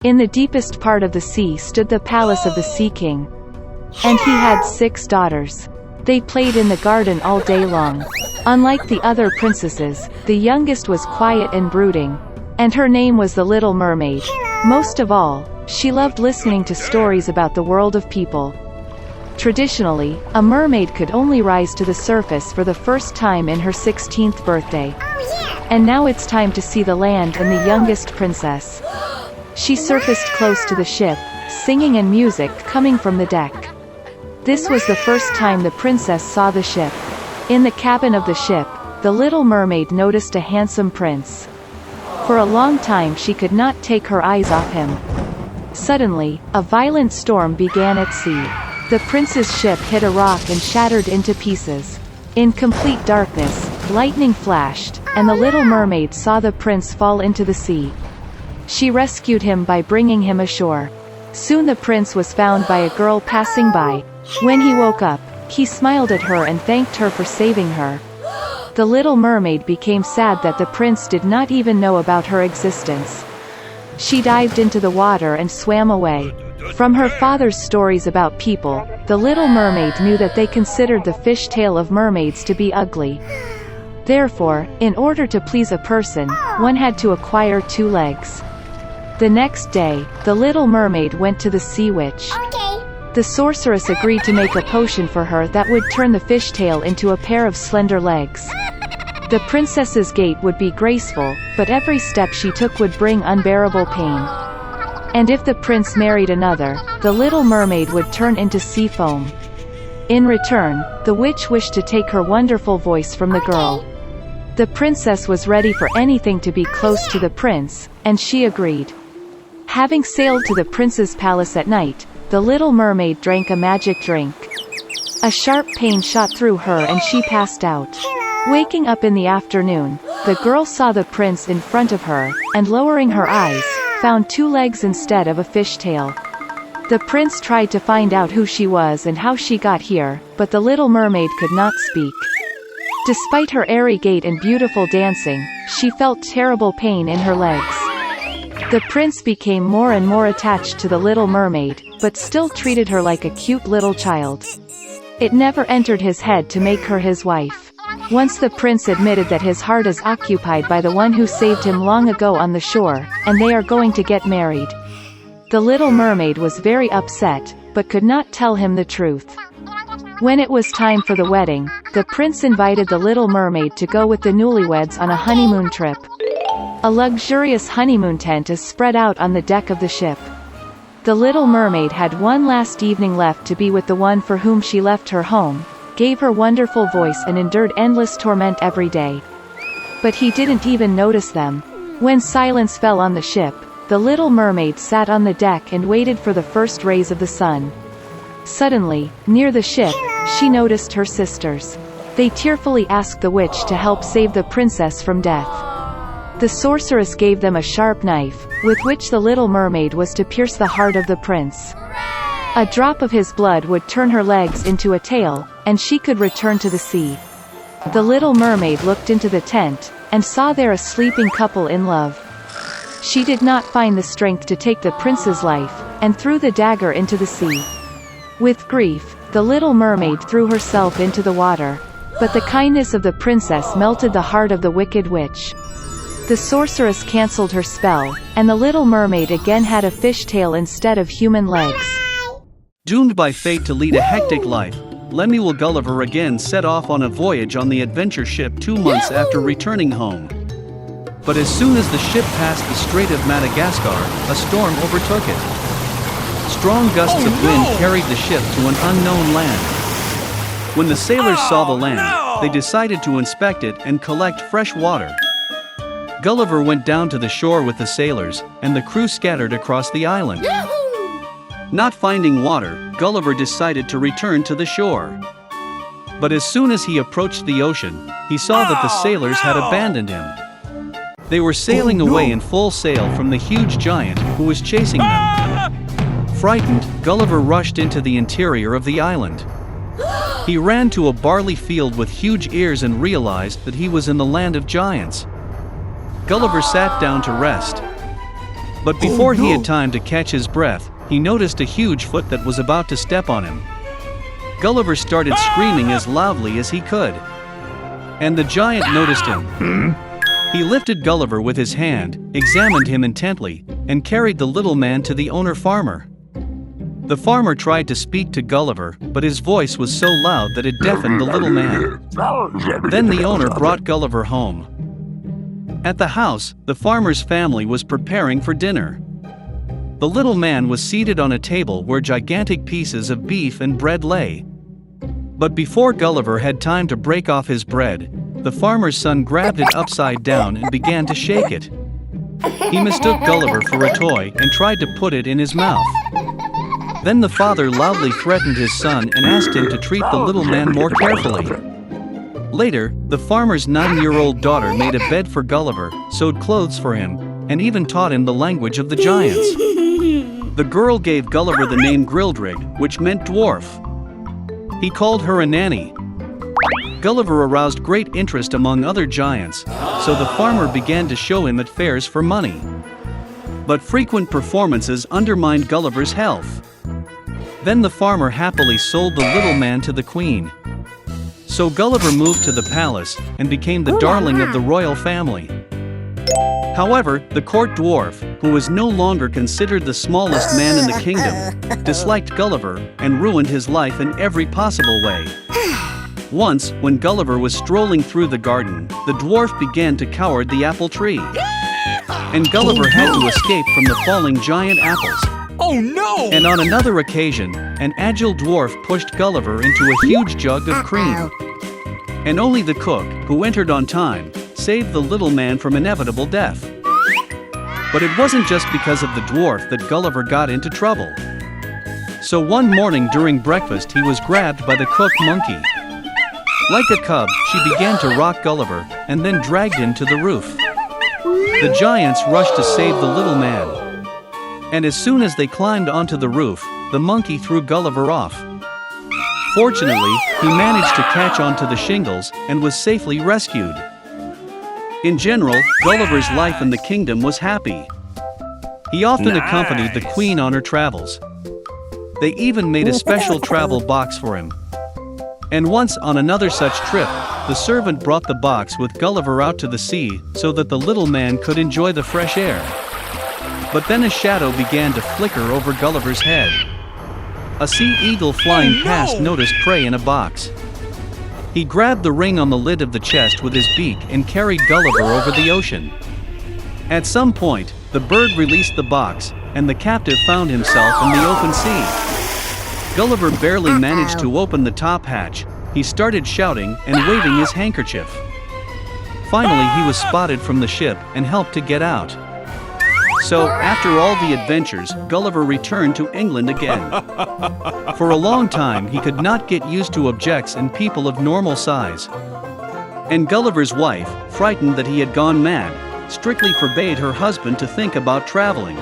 In the deepest part of the sea stood the palace of the Sea King. And he had 6 daughters. They played in the garden all day long. Unlike the other princesses, the youngest was quiet and brooding. And her name was the Little Mermaid. Most of all, she loved listening to stories about the world of people. Traditionally, a mermaid could only rise to the surface for the first time in her 16th birthday. And now it's time to see the land and the youngest princess. She surfaced close to the ship, singing and music coming from the deck. This was the first time the princess saw the ship. In the cabin of the ship, the Little Mermaid noticed a handsome prince. For a long time she could not take her eyes off him. Suddenly, a violent storm began at sea. The prince's ship hit a rock and shattered into pieces. In complete darkness, lightning flashed, and the Little Mermaid saw the prince fall into the sea. She rescued him by bringing him ashore. Soon the prince was found by a girl passing by. When he woke up, he smiled at her and thanked her for saving her. The Little Mermaid became sad that the prince did not even know about her existence. She dived into the water and swam away. From her father's stories about people, the Little Mermaid knew that they considered the fishtail of mermaids to be ugly. Therefore, in order to please a person, one had to acquire 2 legs. The next day, the Little Mermaid went to the sea witch. The sorceress agreed to make a potion for her that would turn the fishtail into a pair of slender legs. The princess's gait would be graceful, but every step she took would bring unbearable pain. And if the prince married another, the Little Mermaid would turn into sea foam. In return, the witch wished to take her wonderful voice from the girl. The princess was ready for anything to be close to the prince, and she agreed. Having sailed to the prince's palace at night, the Little Mermaid drank a magic drink. A sharp pain shot through her and she passed out. Waking up in the afternoon, the girl saw the prince in front of her, and lowering her eyes, found 2 legs instead of a fishtail. The prince tried to find out who she was and how she got here, but the Little Mermaid could not speak. Despite her airy gait and beautiful dancing, she felt terrible pain in her legs. The prince became more and more attached to the Little Mermaid, but still treated her like a cute little child. It never entered his head to make her his wife. Once the prince admitted that his heart is occupied by the one who saved him long ago on the shore, and they are going to get married. The Little Mermaid was very upset, but could not tell him the truth. When it was time for the wedding, the prince invited the Little Mermaid to go with the newlyweds on a honeymoon trip. A luxurious honeymoon tent is spread out on the deck of the ship. The Little Mermaid had one last evening left to be with the one for whom she left her home, gave her wonderful voice and endured endless torment every day. But he didn't even notice them. When silence fell on the ship, the Little Mermaid sat on the deck and waited for the first rays of the sun. Suddenly, near the ship, she noticed her sisters. They tearfully asked the witch to help save the princess from death. The sorceress gave them a sharp knife, with which the Little Mermaid was to pierce the heart of the prince. A drop of his blood would turn her legs into a tail, and she could return to the sea. The Little Mermaid looked into the tent, and saw there a sleeping couple in love. She did not find the strength to take the prince's life, and threw the dagger into the sea. With grief, the Little Mermaid threw herself into the water. But the kindness of the princess melted the heart of the wicked witch. The sorceress cancelled her spell, and the Little Mermaid again had a fishtail instead of human legs. Doomed by fate to lead a hectic life, Lemuel Gulliver again set off on a voyage on the adventure ship 2 months after returning home. But as soon as the ship passed the Strait of Madagascar, a storm overtook it. Strong gusts of wind carried the ship to an unknown land. When the sailors saw the land, they decided to inspect it and collect fresh water. Gulliver went down to the shore with the sailors, and the crew scattered across the island. Not finding water, Gulliver decided to return to the shore. But as soon as he approached the ocean, he saw that the sailors had abandoned him. They were sailing away in full sail from the huge giant who was chasing them. Frightened, Gulliver rushed into the interior of the island. He ran to a barley field with huge ears and realized that he was in the land of giants. Gulliver sat down to rest. But before he had time to catch his breath, he noticed a huge foot that was about to step on him. Gulliver started screaming as loudly as he could. And the giant noticed him. He lifted Gulliver with his hand, examined him intently, and carried the little man to the owner farmer. The farmer tried to speak to Gulliver, but his voice was so loud that it deafened the little man. Then the owner brought Gulliver home. At the house, the farmer's family was preparing for dinner. The little man was seated on a table where gigantic pieces of beef and bread lay. But before Gulliver had time to break off his bread, the farmer's son grabbed it upside down and began to shake it. He mistook Gulliver for a toy and tried to put it in his mouth. Then the father loudly threatened his son and asked him to treat the little man more carefully. Later, the farmer's 9-year-old daughter made a bed for Gulliver, sewed clothes for him, and even taught him the language of the giants. The girl gave Gulliver the name Grildrig, which meant dwarf. He called her a nanny. Gulliver aroused great interest among other giants, so the farmer began to show him at fairs for money. But frequent performances undermined Gulliver's health. Then the farmer happily sold the little man to the queen. So Gulliver moved to the palace and became the darling of the royal family. However, the court dwarf, who was no longer considered the smallest man in the kingdom, disliked Gulliver and ruined his life in every possible way. Once, when Gulliver was strolling through the garden, the dwarf began to coward the apple tree. And Gulliver had to escape from the falling giant apples. Oh no! And on another occasion, an agile dwarf pushed Gulliver into a huge jug of cream. And only the cook, who entered on time, saved the little man from inevitable death. But it wasn't just because of the dwarf that Gulliver got into trouble. So one morning during breakfast he was grabbed by the cook monkey. Like a cub, she began to rock Gulliver and then dragged him to the roof. The giants rushed to save the little man. And as soon as they climbed onto the roof, the monkey threw Gulliver off. Fortunately, he managed to catch onto the shingles and was safely rescued. In general, Gulliver's life in the kingdom was happy. He often accompanied the queen on her travels. They even made a special travel box for him. And once on another such trip, the servant brought the box with Gulliver out to the sea so that the little man could enjoy the fresh air. But then a shadow began to flicker over Gulliver's head. A sea eagle flying past noticed prey in a box. He grabbed the ring on the lid of the chest with his beak and carried Gulliver over the ocean. At some point, the bird released the box, and the captive found himself in the open sea. Gulliver barely managed to open the top hatch. He started shouting and waving his handkerchief. Finally, he was spotted from the ship and helped to get out. So, after all the adventures, Gulliver returned to England again. For a long time, he could not get used to objects and people of normal size. And Gulliver's wife, frightened that he had gone mad, strictly forbade her husband to think about traveling.